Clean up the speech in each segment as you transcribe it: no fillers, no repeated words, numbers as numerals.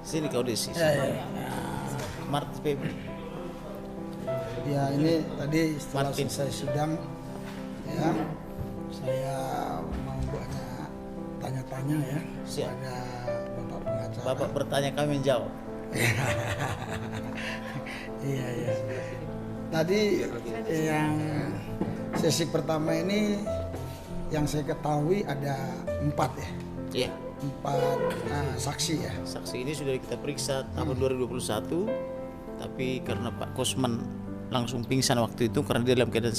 Sini kau di sini. Ya. Mart Febri. Ya, ini tadi setelah Martin. selesai sidang, ya, saya mau banyak tanya-tanya ya Siap. kepada Bapak pengacara. Bapak bertanya kami menjawab. Iya. Tadi yang sesi pertama ini yang saya ketahui ada 4 ya, Iya. 4 saksi ya. Saksi ini sudah kita periksa tahun 2021, tapi karena Pak Kosman langsung pingsan waktu itu karena dia dalam keadaan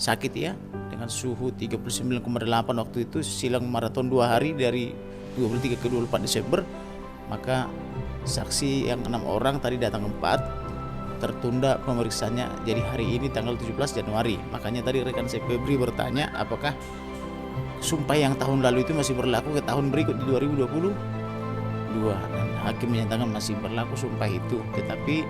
sakit ya, dengan suhu 39,8 waktu itu, silang maraton 2 hari dari 23 ke 24 Desember, maka saksi yang 6 orang tadi datang 4, tertunda pemeriksaannya jadi hari ini tanggal 17 Januari. Makanya tadi rekan saya Febri bertanya apakah sumpah yang tahun lalu itu masih berlaku ke tahun berikut di 2022, dan hakim menyatakan masih berlaku sumpah itu, tetapi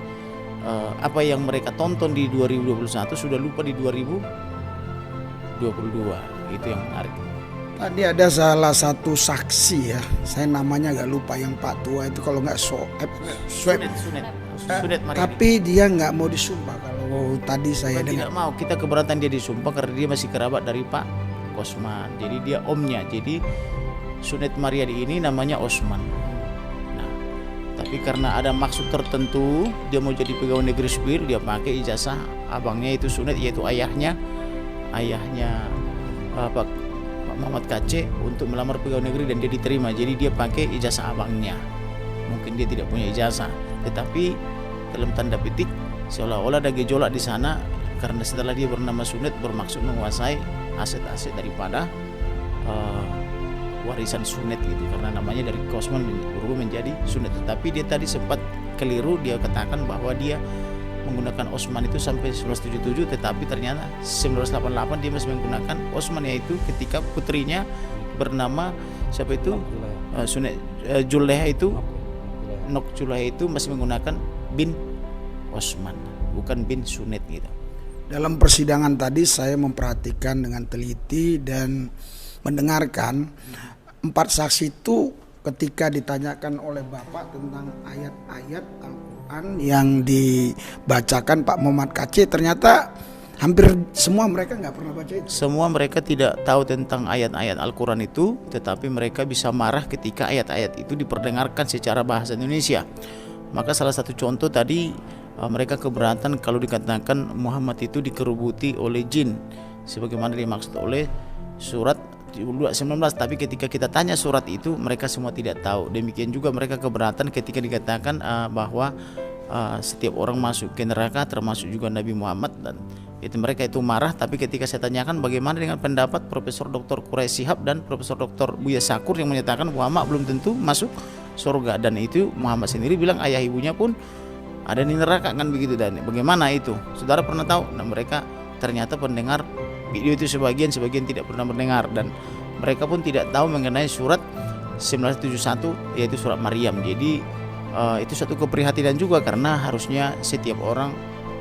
apa yang mereka tonton di 2021 sudah lupa di 2022. Itu yang menarik. Tadi ada salah satu saksi ya, saya namanya agak lupa, yang Pak Tua itu kalau nggak Swab, Sunet Maria. tapi dia nggak mau disumpah kalau tadi saya Tidak dengar. mau, kita keberatan dia disumpah karena dia masih kerabat dari Pak Kosman, jadi dia omnya. Jadi Sunet Maria ini namanya Osman. Nah, tapi karena ada maksud tertentu dia mau jadi pegawai negeri sipil, dia pakai ijazah abangnya itu Sunet, yaitu ayahnya Pak Muhammad KC untuk melamar pegawai negeri dan dia diterima. Jadi dia pakai ijazah abangnya. Mungkin dia tidak punya ijazah, tetapi dalam tanda petik seolah-olah ada gejolak di sana karena setelah dia bernama Sunet bermaksud menguasai aset-aset daripada warisan Sunet gitu, karena namanya dari Kosman berubah menjadi Sunet. Tetapi dia tadi sempat keliru, dia katakan bahwa dia menggunakan Osman itu sampai 1977, tetapi ternyata 1988 dia masih menggunakan Osman, yaitu ketika putrinya bernama siapa itu Sunet Juleha itu Nok Juleha itu masih menggunakan bin Osman, bukan bin Sunet gitu. Dalam persidangan tadi saya memperhatikan dengan teliti dan mendengarkan 4 saksi itu ketika ditanyakan oleh Bapak tentang ayat-ayat Al-Quran yang dibacakan Pak Muhammad KC, ternyata hampir semua mereka nggak pernah baca itu. Semua mereka tidak tahu tentang ayat-ayat Al-Quran itu, tetapi mereka bisa marah ketika ayat-ayat itu diperdengarkan secara bahasa Indonesia. Maka salah satu contoh tadi, mereka keberatan kalau dikatakan Muhammad itu dikerubuti oleh jin, sebagaimana dimaksud oleh surat 19. Tapi ketika kita tanya surat itu, mereka semua tidak tahu. Demikian juga mereka keberatan ketika dikatakan bahwa setiap orang masuk ke neraka termasuk juga Nabi Muhammad, dan itu mereka itu marah. Tapi ketika saya tanyakan bagaimana dengan pendapat Profesor Dr. Quraisy Shihab dan Profesor Dr. Buya Sakur yang menyatakan Muhammad belum tentu masuk surga, dan itu Muhammad sendiri bilang ayah ibunya pun ada di neraka, kan begitu. Dan bagaimana itu? Saudara pernah tahu? Nah, mereka ternyata pendengar video itu sebagian tidak pernah mendengar, dan mereka pun tidak tahu mengenai surat 1971 yaitu surat Maryam. Jadi itu suatu keprihatinan juga, karena harusnya setiap orang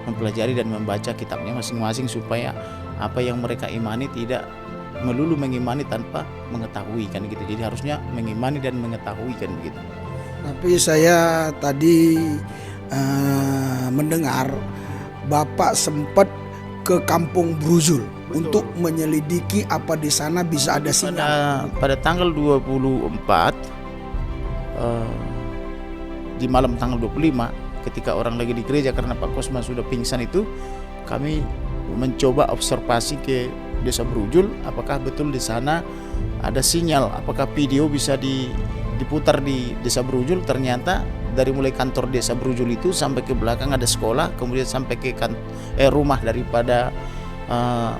mempelajari dan membaca kitabnya masing-masing supaya apa yang mereka imani tidak melulu mengimani tanpa mengetahui, kan gitu. Jadi harusnya mengimani dan mengetahui, kan begitu. Tapi saya tadi mendengar Bapak sempat ke Kampung Bruzul untuk menyelidiki apa di sana bisa ada sinyal. Pada tanggal 24 di malam tanggal 25 ketika orang lagi di gereja karena Pak Kosman sudah pingsan itu, kami mencoba observasi ke Desa Brujul, apakah betul di sana ada sinyal, apakah video bisa diputar di Desa Brujul. Ternyata dari mulai kantor Desa Brujul itu sampai ke belakang ada sekolah, kemudian sampai ke rumah daripada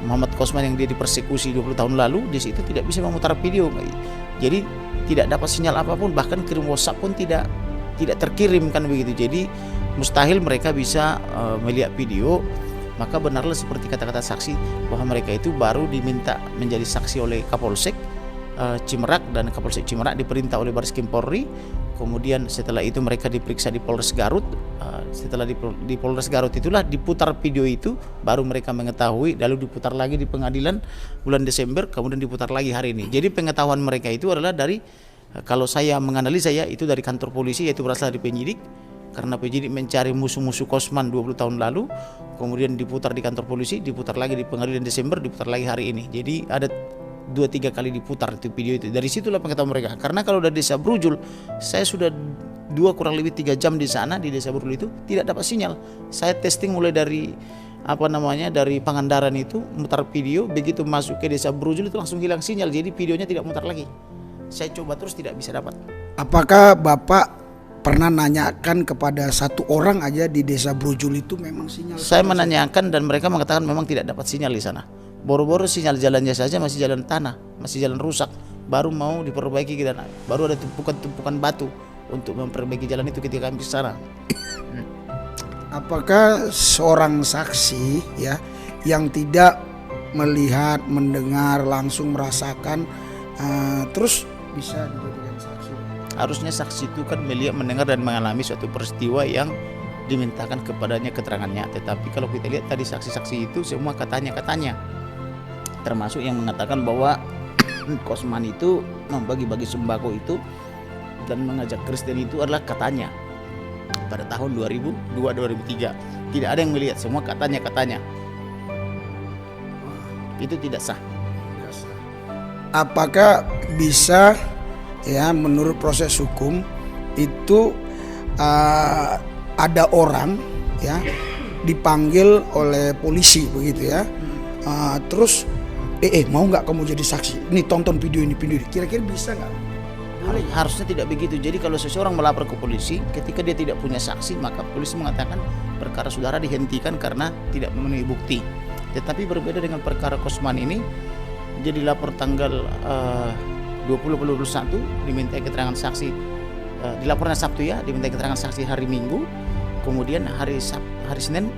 Muhammad Kosman yang dia dipersekusi 20 tahun lalu, di situ tidak bisa memutar video. Jadi tidak dapat sinyal apapun, bahkan kirim WhatsApp pun tidak terkirim, kan begitu. Jadi mustahil mereka bisa melihat video. Maka benarlah seperti kata-kata saksi bahwa mereka itu baru diminta menjadi saksi oleh Kapolsek Cimerak, dan Kapolsek Cimerak diperintah oleh Bareskrim Polri. Kemudian setelah itu mereka diperiksa di Polres Garut. Setelah di Polres Garut itulah diputar video itu, baru mereka mengetahui, lalu diputar lagi di pengadilan bulan Desember, kemudian diputar lagi hari ini. Jadi pengetahuan mereka itu adalah dari Kalau saya menganalisa ya itu dari kantor polisi, yaitu berasal dari penyidik, karena penyidik mencari musuh-musuh Kosman 20 tahun lalu, kemudian diputar di kantor polisi, diputar lagi di pengadilan Desember, diputar lagi hari ini. Jadi ada 2-3 kali diputar itu video itu. Dari situlah pengetahuan mereka. Karena kalau dari desa Brujul, saya sudah 2 kurang lebih 3 jam di sana, di desa Brujul itu tidak dapat sinyal. Saya testing mulai dari dari Pangandaran itu, mutar video, begitu masuk ke desa Brujul itu langsung hilang sinyal, jadi videonya tidak mutar lagi. Saya coba terus tidak bisa dapat. Apakah Bapak pernah nanyakan kepada satu orang aja di desa Brujul itu memang sinyal? Saya menanyakan dan mereka mengatakan memang tidak dapat sinyal di sana. Boro-boro sinyal jalannya saja masih jalan tanah, masih jalan rusak, baru mau diperbaiki dan baru ada tumpukan-tumpukan batu untuk memperbaiki jalan itu ketika kami ke sana. Apakah seorang saksi ya yang tidak melihat, mendengar, langsung merasakan terus bisa dijadikan saksi? Harusnya saksi itu kan melihat, mendengar dan mengalami suatu peristiwa yang dimintakan kepadanya keterangannya. Tetapi kalau kita lihat tadi saksi-saksi itu semua katanya, termasuk yang mengatakan bahwa Kosman itu membagi-bagi sembako itu dan mengajak Kristen itu adalah katanya pada tahun 2002-2003. Tidak ada yang melihat, semua katanya. Itu tidak sah. Apakah bisa ya menurut proses hukum itu ada orang ya dipanggil oleh polisi begitu ya, terus mau nggak kamu jadi saksi? Ini tonton video ini. Kira-kira bisa nggak? Harusnya tidak begitu. Jadi kalau seseorang melapor ke polisi, ketika dia tidak punya saksi, maka polisi mengatakan perkara saudara dihentikan karena tidak memenuhi bukti. Tetapi berbeda dengan perkara Kosman ini, jadi lapor tanggal 20/21 diminta keterangan saksi, dilaporkan Sabtu ya, diminta keterangan saksi hari Minggu, kemudian hari Senin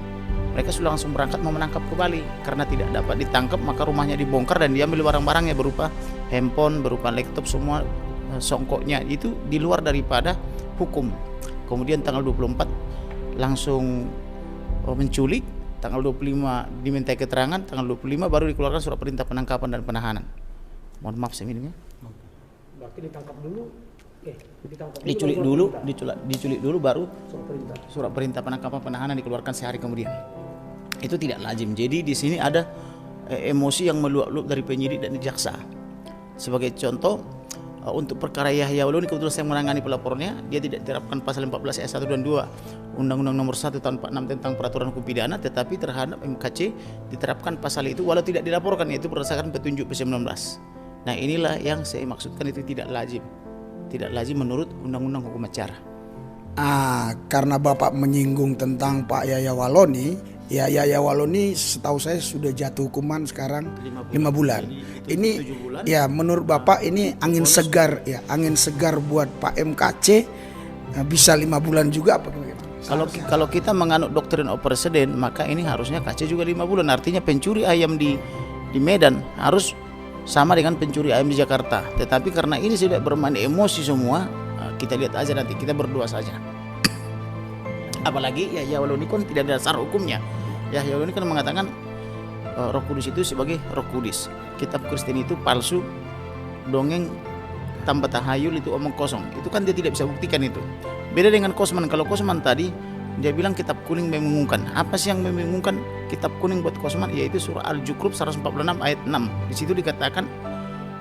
mereka sudah langsung berangkat mau menangkap kembali karena tidak dapat ditangkap, maka rumahnya dibongkar dan diambil barang-barangnya berupa handphone, berupa laptop, semua songkoknya itu di luar daripada hukum. Kemudian tanggal 24 langsung menculik, tanggal 25 diminta keterangan, tanggal 25 baru dikeluarkan surat perintah penangkapan dan penahanan. Mohon maaf saya minumnya. Berarti ditangkap dulu, diculik dulu baru surat perintah penangkapan penahanan dikeluarkan sehari kemudian. Itu tidak lazim. Jadi di sini ada emosi yang meluap-luap dari penyidik dan jaksa. Sebagai contoh, untuk perkara Yahya Waloni kebetulan saya menangani pelapornya, dia tidak diterapkan pasal 14 ayat 1 dan 2 Undang-Undang Nomor 1 tahun 46 tentang peraturan hukum pidana, tetapi terhadap MKC diterapkan pasal itu walau tidak dilaporkan, yaitu berdasarkan petunjuk P19. Nah inilah yang saya maksudkan, itu tidak lazim menurut Undang-Undang Hukum Acara. Karena Bapak menyinggung tentang Pak Yahya Waloni, ya Yahya Waloni setahu saya sudah jatuh hukuman sekarang 5 bulan. Ini ya menurut Bapak ini angin segar buat Pak MKC, bisa 5 bulan juga apa gimana? Kalau kita menganut doktrin of precedent, maka ini harusnya KC juga 5 bulan. Artinya pencuri ayam di Medan harus sama dengan pencuri ayam di Jakarta. Tetapi karena ini sudah bermain emosi semua, kita lihat aja nanti, kita berdua saja. Apalagi Yahya Waloni kan tidak ada dasar hukumnya. Yahya Waloni kan mengatakan Roh Kudus itu sebagai Roh Kudus. Kitab Kristen itu palsu, dongeng tanpa tahayul, itu omong kosong. Itu kan dia tidak bisa buktikan itu. Beda dengan Kosman. Kalau Kosman tadi dia bilang kitab kuning membingungkan. Apa sih yang membingungkan kitab kuning buat Kosman? Yaitu surah Al-Zukhruf 146 ayat 6. Di situ dikatakan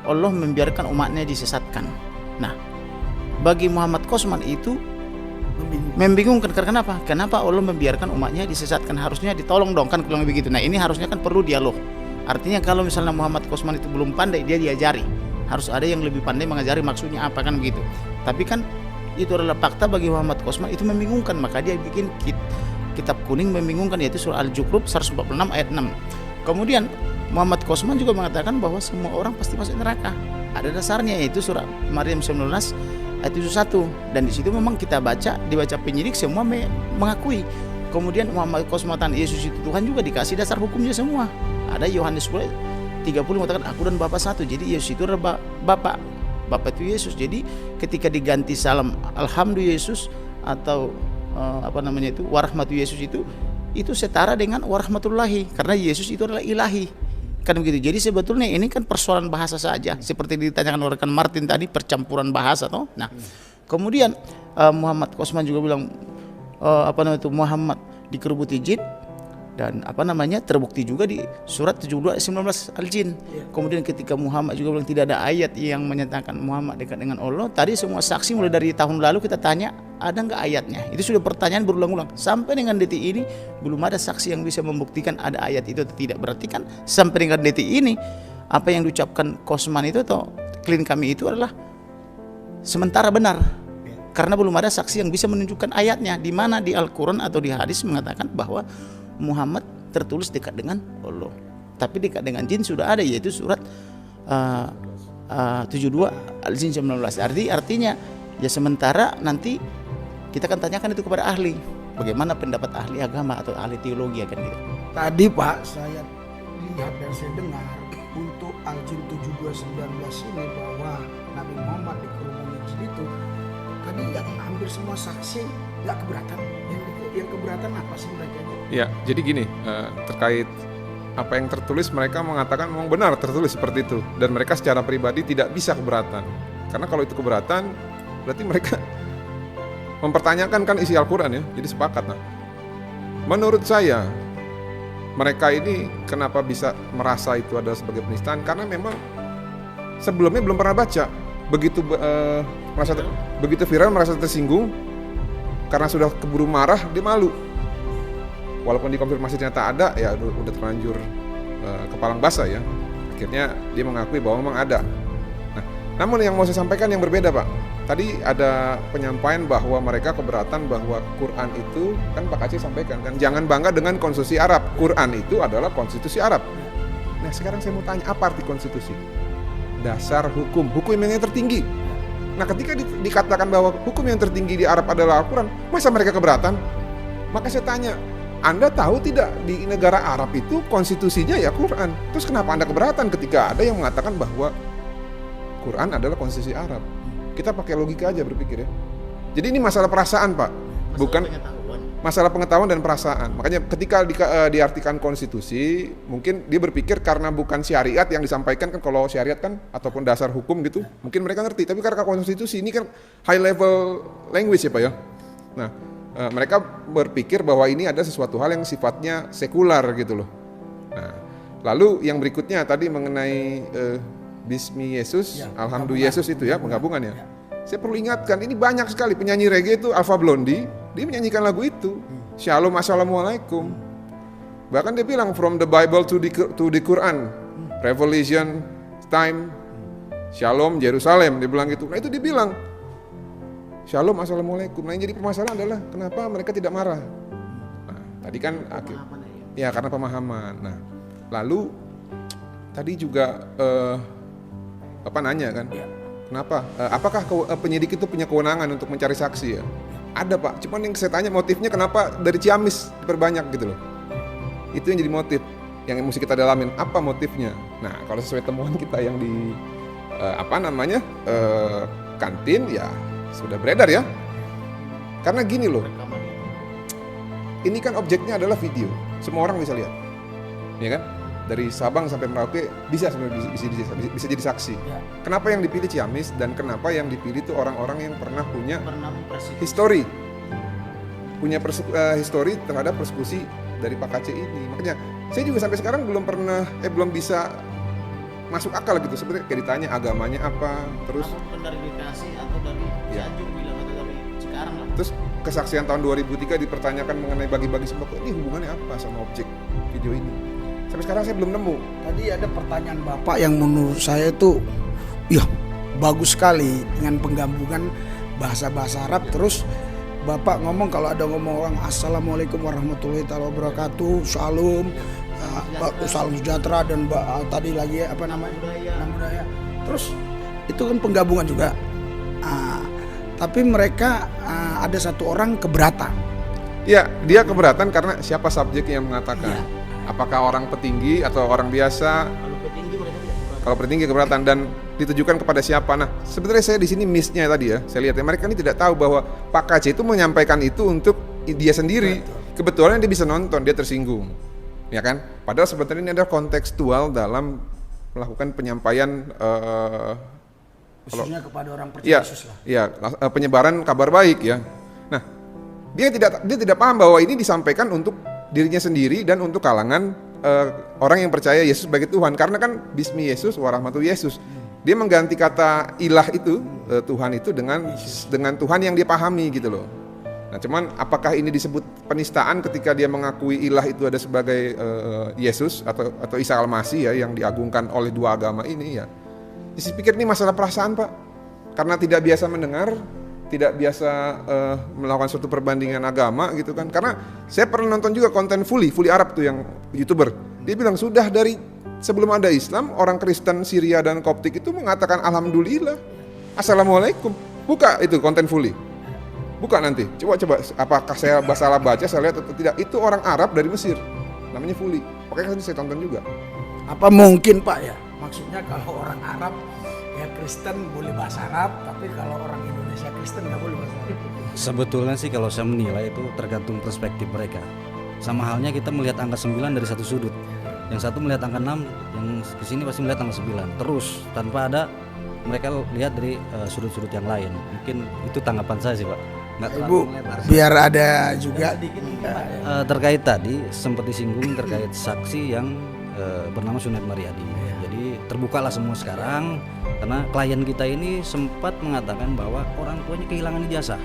Allah membiarkan umatnya disesatkan. Nah, bagi Muhammad Kosman itu membingungkan. Kenapa? Kenapa Allah membiarkan umatnya disesatkan? Harusnya ditolong dong kan kalau begitu. Nah ini harusnya kan perlu dialog. Artinya kalau misalnya Muhammad Kosman itu belum pandai, dia diajari. Harus ada yang lebih pandai mengajari maksudnya apa kan begitu. Tapi kan itu adalah fakta bagi Muhammad Kosman, itu membingungkan. Maka dia bikin kitab kuning membingungkan, yaitu surah Al-Zukhruf 146 ayat 6. Kemudian Muhammad Kosman juga mengatakan bahwa semua orang pasti masuk neraka. Ada dasarnya, yaitu surah Maryam 19 ayat 71. Dan di situ memang kita dibaca penyidik semua mengakui. Kemudian Muhammad Kosman Yesus itu Tuhan juga dikasih dasar hukumnya semua. Ada Yohanes 10:30 mengatakan aku dan Bapa satu. Jadi Yesus itu adalah Bapa itu Yesus. Jadi ketika diganti salam Alhamdulillah Yesus atau warahmatu Yesus itu setara dengan warahmatullahi, karena Yesus itu adalah ilahi. Kan begitu. Jadi sebetulnya ini kan persoalan bahasa saja, seperti ditanyakan oleh rekan Martin tadi, percampuran bahasa toh. Nah, kemudian Muhammad Kosman juga bilang Muhammad dikerubuti jin, dan terbukti juga di surat 72 ayat 19 Al-Jin. Kemudian ketika Muhammad juga bilang tidak ada ayat yang menyatakan Muhammad dekat dengan Allah. Tadi semua saksi mulai dari tahun lalu kita tanya, ada nggak ayatnya? Itu sudah pertanyaan berulang-ulang. Sampai dengan detik ini belum ada saksi yang bisa membuktikan ada ayat itu atau tidak. Berarti kan sampai dengan detik ini apa yang diucapkan Kosman itu atau klien kami itu adalah sementara benar. Karena belum ada saksi yang bisa menunjukkan ayatnya di mana di Al-Qur'an atau di hadis mengatakan bahwa Muhammad tertulis dekat dengan Allah. Tapi dekat dengan jin sudah ada, yaitu surat 72 Al-Jin 19. Artinya ya sementara nanti kita akan tanyakan itu kepada ahli. Bagaimana pendapat ahli agama atau ahli teologi akan gitu. Tadi Pak, saya lihat dan saya dengar untuk Al-Jin 7219 ini bahwa Nabi Muhammad dikerumuni jin itu, tadi yang hampir semua saksi nggak keberatan. Yang keberatan apa sih mereka? Ya, jadi gini, terkait apa yang tertulis, mereka mengatakan memang benar tertulis seperti itu, dan mereka secara pribadi tidak bisa keberatan. Karena kalau itu keberatan, berarti mereka mempertanyakan kan isi Al-Quran ya, jadi sepakat. Nah, menurut saya, mereka ini kenapa bisa merasa itu adalah sebagai penistaan? Karena memang sebelumnya belum pernah baca, begitu viral merasa tersinggung, karena sudah keburu marah, dia malu. Walaupun dikonfirmasi ternyata ada, ya udah terlanjur kepalang basah ya. Akhirnya dia mengakui bahwa memang ada. Nah, namun yang mau saya sampaikan yang berbeda Pak. Tadi ada penyampaian bahwa mereka keberatan bahwa Quran itu, kan Pak Aceh sampaikan kan, jangan bangga dengan konstitusi Arab. Quran itu adalah konstitusi Arab. Nah sekarang saya mau tanya, apa arti konstitusi? Dasar hukum yang tertinggi. Nah ketika dikatakan bahwa hukum yang tertinggi di Arab adalah Al-Quran, masa mereka keberatan? Maka saya tanya, Anda tahu tidak di negara Arab itu konstitusinya ya Quran? Terus kenapa Anda keberatan ketika ada yang mengatakan bahwa Quran adalah konstitusi Arab? Kita pakai logika aja berpikir ya. Jadi ini masalah perasaan Pak, bukan masalah pengetahuan dan perasaan. Makanya ketika diartikan konstitusi, mungkin dia berpikir karena bukan syariat yang disampaikan, kan kalau syariat kan ataupun dasar hukum gitu, mungkin mereka ngerti. Tapi karena konstitusi ini kan high level language ya Pak ya. Nah, mereka berpikir bahwa ini ada sesuatu hal yang sifatnya sekular gitu loh. Nah, lalu yang berikutnya tadi mengenai Bismi Yesus, ya, Alhamdulillah Yesus itu ya, penggabungan ya. Saya perlu ingatkan, ini banyak sekali penyanyi reggae itu, Alpha Blondy, dia menyanyikan lagu itu. Shalom, assalamualaikum. Bahkan dia bilang from the Bible to the Quran, Revelation time, Shalom Jerusalem, dia bilang gitu. Nah itu dia bilang Shalom, assalamualaikum. Nah yang jadi permasalahan adalah kenapa mereka tidak marah. Nah tadi kan ya karena pemahaman. Nah lalu tadi juga nanya kan, kenapa? Apakah penyidik itu punya kewenangan untuk mencari saksi ya? Ada Pak, cuman yang saya tanya motifnya kenapa dari Ciamis diperbanyak gitu loh. Itu yang jadi motif, yang mesti kita dalamin, apa motifnya. Nah kalau sesuai temuan kita yang di kantin ya sudah beredar ya. Karena gini loh, ini kan objeknya adalah video, semua orang bisa lihat, ya kan? Dari Sabang sampai Merauke bisa jadi saksi. Ya. Kenapa yang dipilih Ciamis dan kenapa yang dipilih itu orang-orang yang pernah punya history, history terhadap persekusi dari Pak Aceh ini. Makanya saya juga sampai sekarang belum bisa masuk akal gitu. Sebenarnya kayak ditanya agamanya apa, terus dari Bekasi atau dari Cianjur bilang atau dari Cikarang lah. Terus kesaksian tahun 2003 dipertanyakan mengenai bagi-bagi sembako, ini hubungannya apa sama objek video ini? Sampai sekarang saya belum nemu. Tadi ada pertanyaan Bapak yang menurut saya itu bagus sekali dengan penggabungan bahasa-bahasa Arab. Terus Bapak ngomong kalau ada ngomong orang Assalamualaikum warahmatullahi wabarakatuh, Shalom, salam sejahtera dan tadi lagi budaya. Terus itu kan penggabungan juga. Tapi mereka ada satu orang keberatan. Ya, dia keberatan karena siapa subjek yang mengatakan. Ya. Apakah orang petinggi atau orang biasa? Kalau petinggi keberatan dan ditujukan kepada siapa? Nah, sebenarnya saya di sini miss-nya tadi ya. Saya lihat ya mereka ini tidak tahu bahwa Pak KC itu menyampaikan itu untuk dia sendiri. Kebetulan dia bisa nonton, dia tersinggung. ya kan? Padahal sebenarnya ini adalah kontekstual dalam melakukan penyampaian Khususnya kepada orang percaya ya, Yesus lah. ya penyebaran kabar baik ya. Nah, dia tidak paham bahwa ini disampaikan untuk dirinya sendiri dan untuk kalangan orang yang percaya Yesus sebagai Tuhan. Karena kan Bismi Yesus warahmatullahi Yesus. Dia mengganti kata ilah itu Tuhan itu dengan Tuhan yang dia pahami gitu loh. Nah, cuman apakah ini disebut penistaan ketika dia mengakui ilah itu ada sebagai Yesus atau Isa Al-Masih ya yang diagungkan oleh dua agama ini ya. Saya pikir ini masalah perasaan, Pak. Karena tidak biasa mendengar, tidak biasa melakukan suatu perbandingan agama gitu kan. Karena saya pernah nonton juga konten Fully Arab tuh yang YouTuber. Dia bilang sudah dari sebelum ada Islam, orang Kristen Syria dan Koptik itu mengatakan alhamdulillah, assalamualaikum. Buka itu konten Fully. Buka nanti. Coba apakah saya salah baca, saya lihat atau tidak. Itu orang Arab dari Mesir. Namanya Fully. Makanya saya tonton juga. Apa mungkin Pak ya? Maksudnya kalau orang Arab ya Kristen boleh bahasa Arab, tapi kalau orang Indonesia Kristen nggak boleh bahasa Arab. Sebetulnya sih kalau saya menilai itu tergantung perspektif mereka. Sama halnya kita melihat angka 9 dari satu sudut. Yang satu melihat angka 6, yang kesini pasti melihat angka 9. Terus tanpa ada mereka lihat dari sudut-sudut yang lain. Mungkin itu tanggapan saya sih Pak. Nggak Ibu, terlalu melebar. biar ada juga Terkait tadi sempat disinggung terkait saksi yang bernama Sunet Mariadi. Jadi terbukalah semua sekarang karena klien kita ini sempat mengatakan bahwa orang tuanya kehilangan ijazah.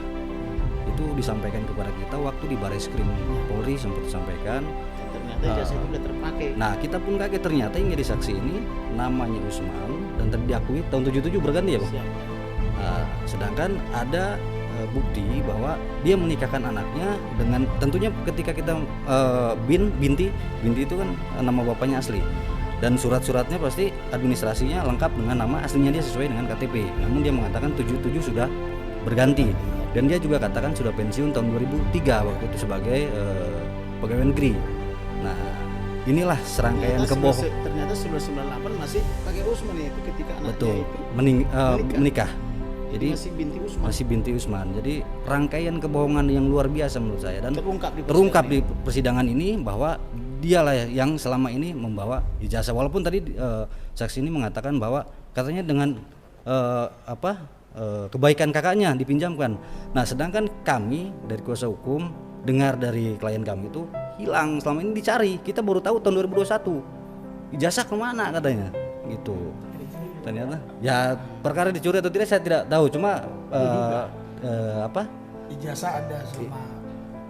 Itu disampaikan kepada kita waktu di Bareskrim Polri sempat disampaikan. Ternyata ijazah itu udah terpakai. Nah kita pun kaget ternyata yang jadi saksi ini namanya Usman dan tadi diakui tahun 77 berganti ya Pak. Sedangkan ada bukti bahwa dia menikahkan anaknya dengan tentunya ketika kita binti itu kan nama bapaknya asli dan surat-suratnya pasti administrasinya lengkap dengan nama aslinya dia sesuai dengan KTP. Namun dia mengatakan 77 sudah berganti dan dia juga katakan sudah pensiun tahun 2003 waktu itu sebagai pegawai negeri. Nah inilah serangkaian kebohongan. Ternyata 1998 masih pakai Usman ya itu ketika anaknya Betul itu menikah. Jadi masih binti Usman. Jadi rangkaian kebohongan yang luar biasa menurut saya dan terungkap di persidangan ini bahwa dialah yang selama ini membawa ijazah. Walaupun tadi saksi ini mengatakan bahwa katanya dengan kebaikan kakaknya dipinjamkan. Nah, sedangkan kami dari kuasa hukum dengar dari klien kami itu hilang selama ini dicari. Kita baru tahu tahun 2021. Ijazah kemana katanya gitu. Ternyata ya perkara dicuri atau tidak saya tidak tahu, cuma ijazah ada sama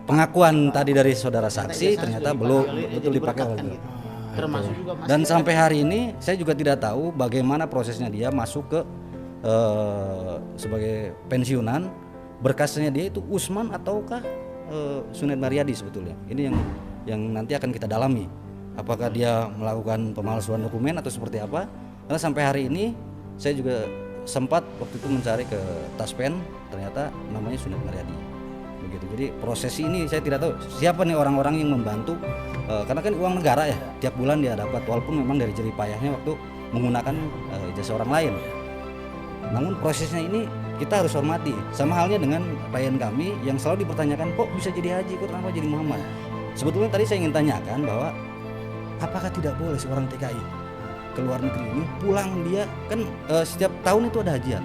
pengakuan tadi dari saudara saksi ternyata belum betul dipakai waktu. Termasuk juga Dan sampai hari ini saya juga tidak tahu bagaimana prosesnya dia masuk ke sebagai pensiunan, berkasnya dia itu Usman ataukah Sunet Mariadi sebetulnya. Ini yang nanti akan kita dalami. Apakah dia melakukan pemalsuan dokumen atau seperti apa? Karena sampai hari ini saya juga sempat waktu itu mencari ke Taspen, ternyata namanya Sunet Mariadi. Begitu. Jadi proses ini saya tidak tahu siapa nih orang-orang yang membantu, karena kan uang negara ya, tiap bulan dia dapat walaupun memang dari jerih payahnya waktu menggunakan jasa orang lain. Namun prosesnya ini kita harus hormati. Sama halnya dengan klien kami yang selalu dipertanyakan, kok bisa jadi haji, kok kenapa jadi Muhammad? Sebetulnya tadi saya ingin tanyakan bahwa apakah tidak boleh seorang TKI ke luar negeri ini pulang, dia kan setiap tahun itu ada hajian.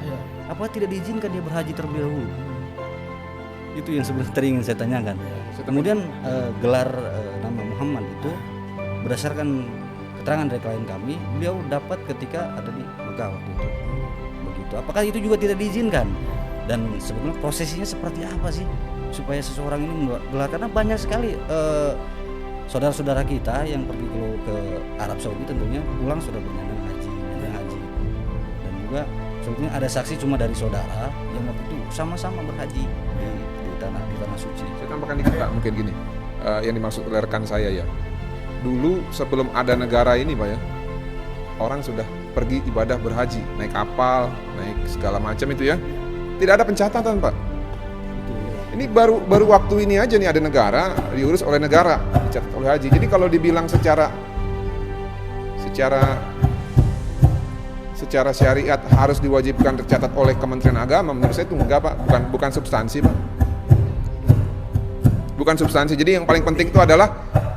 Apa tidak diizinkan dia berhaji terlebih dahulu? Itu yang sebenarnya ingin saya tanyakan. Kemudian gelar nama Muhammad itu berdasarkan keterangan dari klien kami, beliau dapat ketika ada di Mekah waktu itu. Begitu. Apakah itu juga tidak diizinkan? Dan sebetulnya prosesnya seperti apa sih supaya seseorang ini membuat gelar? Karena banyak sekali saudara-saudara kita yang pergi ke Arab Saudi tentunya pulang sudah bernyandang haji, dan juga sebetulnya ada saksi cuma dari saudara yang waktu itu sama-sama berhaji di tanah suci. Saya tambahkan dikit Pak, mungkin gini, yang dimaksud oleh rekan saya ya. Dulu sebelum ada negara ini Pak ya, orang sudah pergi ibadah berhaji, naik kapal, naik segala macam itu ya. Tidak ada pencatatan Pak. Ini baru waktu ini aja nih ada negara, diurus oleh negara, dicatat oleh haji. Jadi kalau dibilang secara syariat harus diwajibkan tercatat oleh Kementerian Agama, menurut saya itu enggak Pak, bukan substansi Pak. Bukan substansi. Jadi yang paling penting itu adalah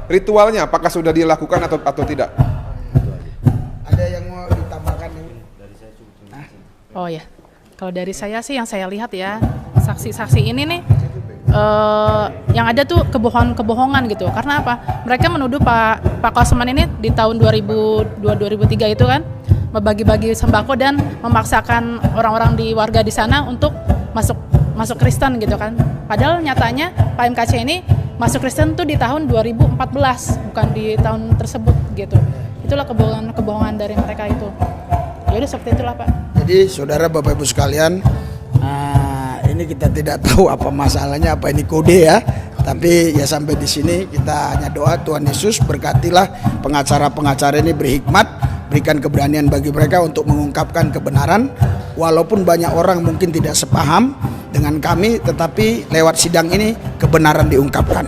ritualnya apakah sudah dilakukan atau tidak? Ada yang mau ditambahkan? Oh ya, kalau dari saya sih yang saya lihat ya, saksi-saksi ini nih yang ada tuh kebohongan gitu. Karena apa? Mereka menuduh Pak Kosman ini di tahun 2002-2003 itu kan membagi-bagi sembako dan memaksakan orang-orang di warga di sana untuk masuk Kristen gitu kan. Padahal nyatanya Pak MKC ini masuk Kristen tuh di tahun 2014, bukan di tahun tersebut gitu. Itulah kebohongan dari mereka itu. Ya udah seperti itulah Pak. Jadi saudara Bapak Ibu sekalian, ini kita tidak tahu apa masalahnya, apa ini kode ya. Tapi ya sampai di sini kita hanya doa Tuhan Yesus berkatilah pengacara-pengacara ini berhikmat, berikan keberanian bagi mereka untuk mengungkapkan kebenaran. Walaupun banyak orang mungkin tidak sepaham dengan kami, tetapi lewat sidang ini kebenaran diungkapkan.